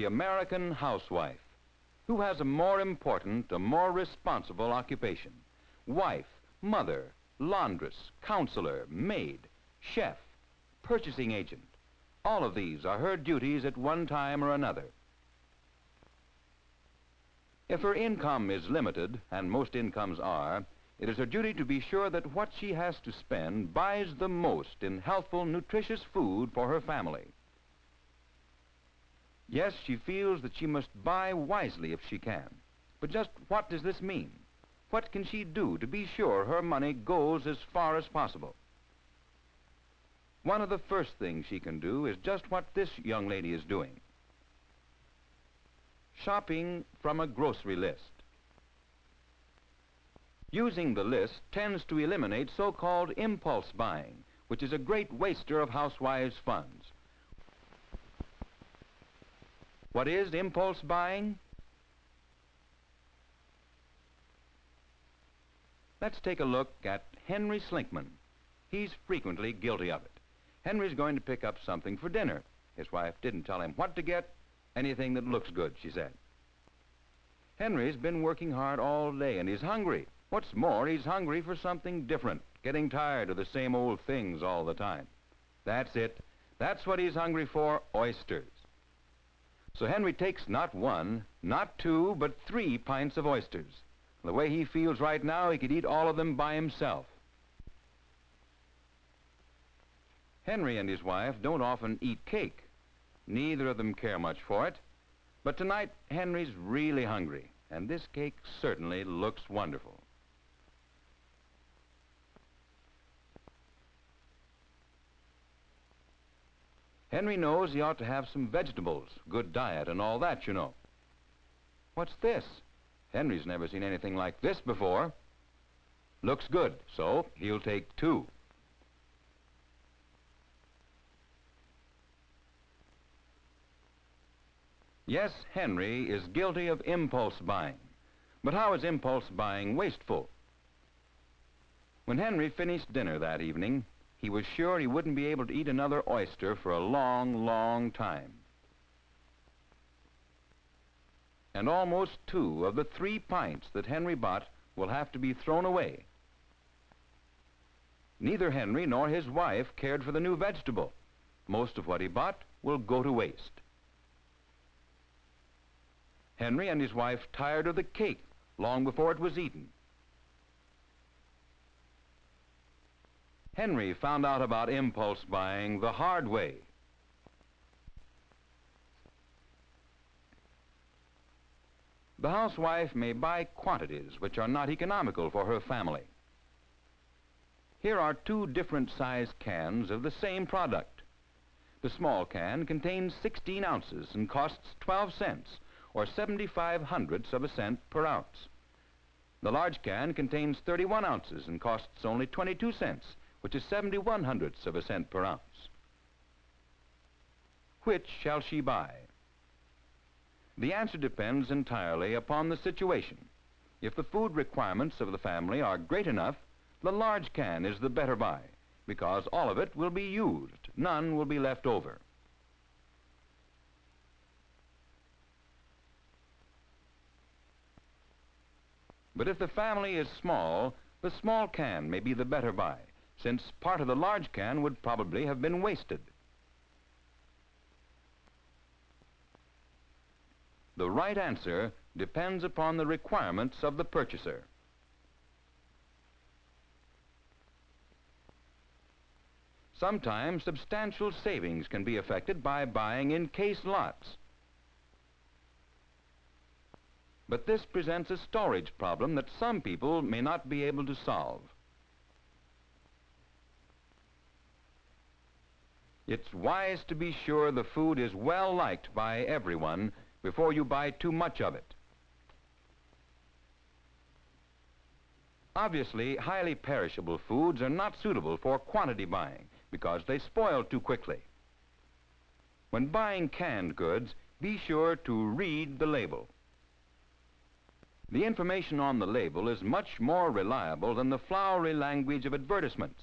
The American housewife. Who has a more important, a more responsible occupation? Wife, mother, laundress, counselor, maid, chef, purchasing agent. All of these are her duties at one time or another. If her income is limited, and most incomes are, it is her duty to be sure that what she has to spend buys the most in healthful, nutritious food for her family. Yes, she feels that she must buy wisely if she can. But just what does this mean? What can she do to be sure her money goes as far as possible? One of the first things she can do is just what this young lady is doing. Shopping from a grocery list. Using the list tends to eliminate so-called impulse buying, which is a great waster of housewives' funds. What is impulse buying? Let's take a look at Henry Slinkman. He's frequently guilty of it. Henry's going to pick up something for dinner. His wife didn't tell him what to get. Anything that looks good, she said. Henry's been working hard all day and he's hungry. What's more, he's hungry for something different, getting tired of the same old things all the time. That's it. That's what he's hungry for, oysters. So Henry takes not one, not two, but 3 pints of oysters. The way he feels right now, he could eat all of them by himself. Henry and his wife don't often eat cake. Neither of them care much for it. But tonight, Henry's really hungry, and this cake certainly looks wonderful. Henry knows he ought to have some vegetables, good diet, and all that, you know. What's this? Henry's never seen anything like this before. Looks good, so he'll take 2. Yes, Henry is guilty of impulse buying. But how is impulse buying wasteful? When Henry finished dinner that evening, he was sure he wouldn't be able to eat another oyster for a long, long time. And almost 2 of the 3 pints that Henry bought will have to be thrown away. Neither Henry nor his wife cared for the new vegetable. Most of what he bought will go to waste. Henry and his wife tired of the cake long before it was eaten. Henry found out about impulse buying the hard way. The housewife may buy quantities which are not economical for her family. Here are 2 different size cans of the same product. The small can contains 16 ounces and costs 12 cents, or 75/100ths of a cent per ounce. The large can contains 31 ounces and costs only 22 cents, which is 71/100ths of a cent per ounce. Which shall she buy? The answer depends entirely upon the situation. If the food requirements of the family are great enough, the large can is the better buy, because all of it will be used. None will be left over. But if the family is small, the small can may be the better buy, since part of the large can would probably have been wasted. The right answer depends upon the requirements of the purchaser. Sometimes substantial savings can be effected by buying in case lots. But this presents a storage problem that some people may not be able to solve. It's wise to be sure the food is well liked by everyone before you buy too much of it. Obviously, highly perishable foods are not suitable for quantity buying because they spoil too quickly. When buying canned goods, be sure to read the label. The information on the label is much more reliable than the flowery language of advertisements.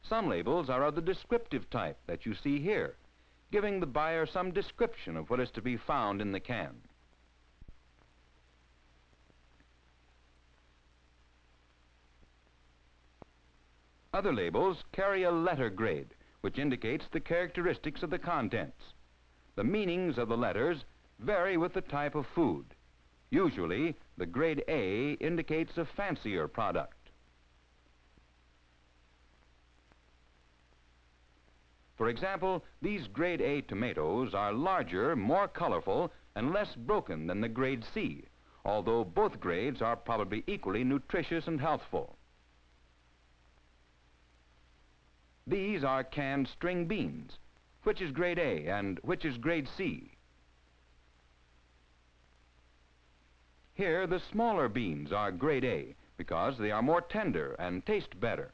Some labels are of the descriptive type that you see here. giving the buyer some description of what is to be found in the can. Other labels carry a letter grade, which indicates the characteristics of the contents. The meanings of the letters vary with the type of food. Usually, the grade A indicates a fancier product. For example, these grade A tomatoes are larger, more colorful, and less broken than the grade C, although both grades are probably equally nutritious and healthful. These are canned string beans. Which is grade A and which is grade C? Here, the smaller beans are grade A because they are more tender and taste better.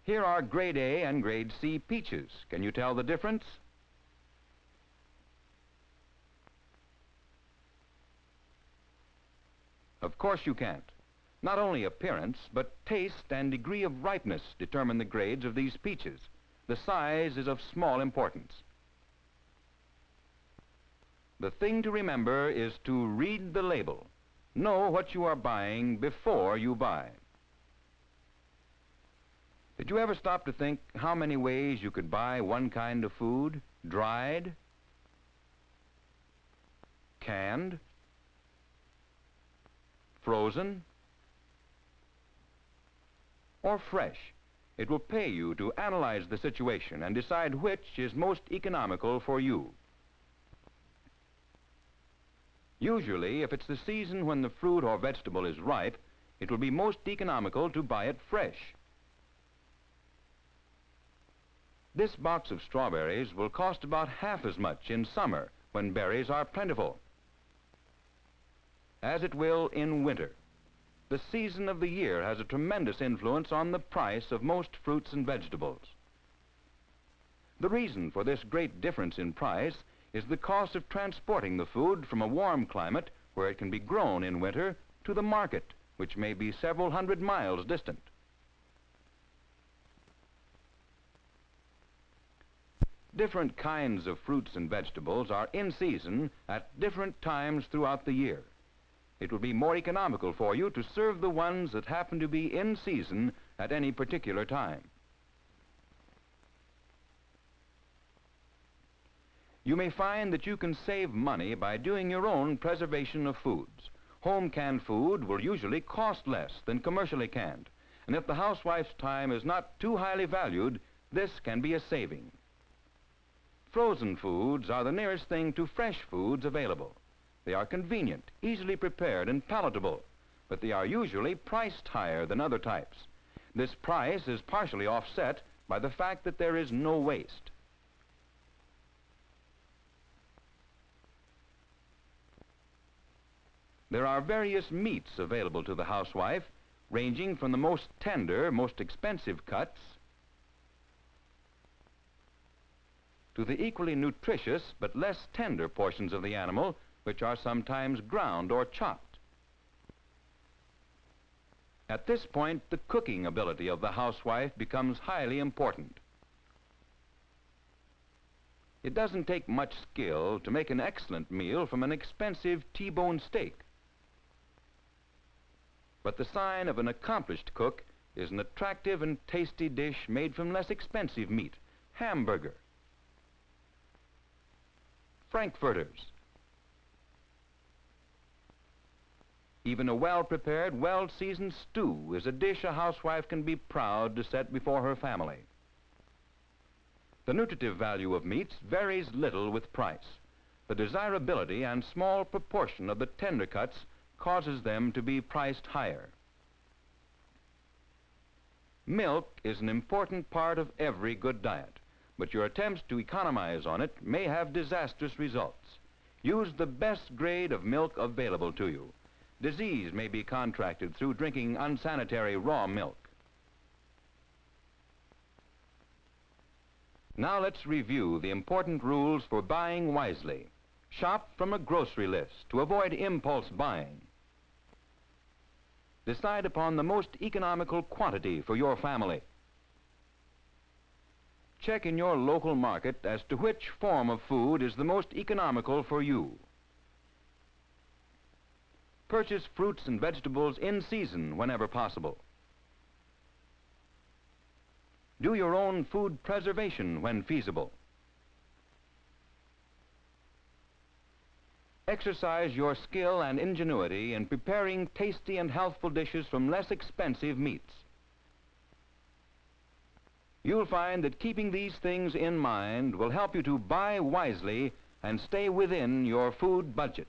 Here are grade A and grade C peaches. Can you tell the difference? Of course you can't. Not only appearance, but taste and degree of ripeness determine the grades of these peaches. The size is of small importance. The thing to remember is to read the label. Know what you are buying before you buy. Did you ever stop to think how many ways you could buy one kind of food? Dried, canned, frozen, or fresh? It will pay you to analyze the situation and decide which is most economical for you. Usually, if it's the season when the fruit or vegetable is ripe, it will be most economical to buy it fresh. This box of strawberries will cost about half as much in summer when berries are plentiful, as it will in winter. The season of the year has a tremendous influence on the price of most fruits and vegetables. The reason for this great difference in price is the cost of transporting the food from a warm climate where it can be grown in winter to the market, which may be several hundred miles distant. Different kinds of fruits and vegetables are in season at different times throughout the year. It will be more economical for you to serve the ones that happen to be in season at any particular time. You may find that you can save money by doing your own preservation of foods. Home canned food will usually cost less than commercially canned, and if the housewife's time is not too highly valued, this can be a saving. Frozen foods are the nearest thing to fresh foods available. They are convenient, easily prepared, and palatable, but they are usually priced higher than other types. This price is partially offset by the fact that there is no waste. There are various meats available to the housewife, ranging from the most tender, most expensive cuts to the equally nutritious but less tender portions of the animal, which are sometimes ground or chopped. At this point, the cooking ability of the housewife becomes highly important. It doesn't take much skill to make an excellent meal from an expensive T-bone steak. But the sign of an accomplished cook is an attractive and tasty dish made from less expensive meat: hamburger, frankfurters. Even a well-prepared, well-seasoned stew is a dish a housewife can be proud to set before her family. The nutritive value of meats varies little with price. The desirability and small proportion of the tender cuts causes them to be priced higher. Milk is an important part of every good diet, but your attempts to economize on it may have disastrous results. Use the best grade of milk available to you. Disease may be contracted through drinking unsanitary raw milk. Now let's review the important rules for buying wisely. Shop from a grocery list to avoid impulse buying. Decide upon the most economical quantity for your family. Check in your local market as to which form of food is the most economical for you. Purchase fruits and vegetables in season whenever possible. Do your own food preservation when feasible. Exercise your skill and ingenuity in preparing tasty and healthful dishes from less expensive meats. You'll find that keeping these things in mind will help you to buy wisely and stay within your food budget.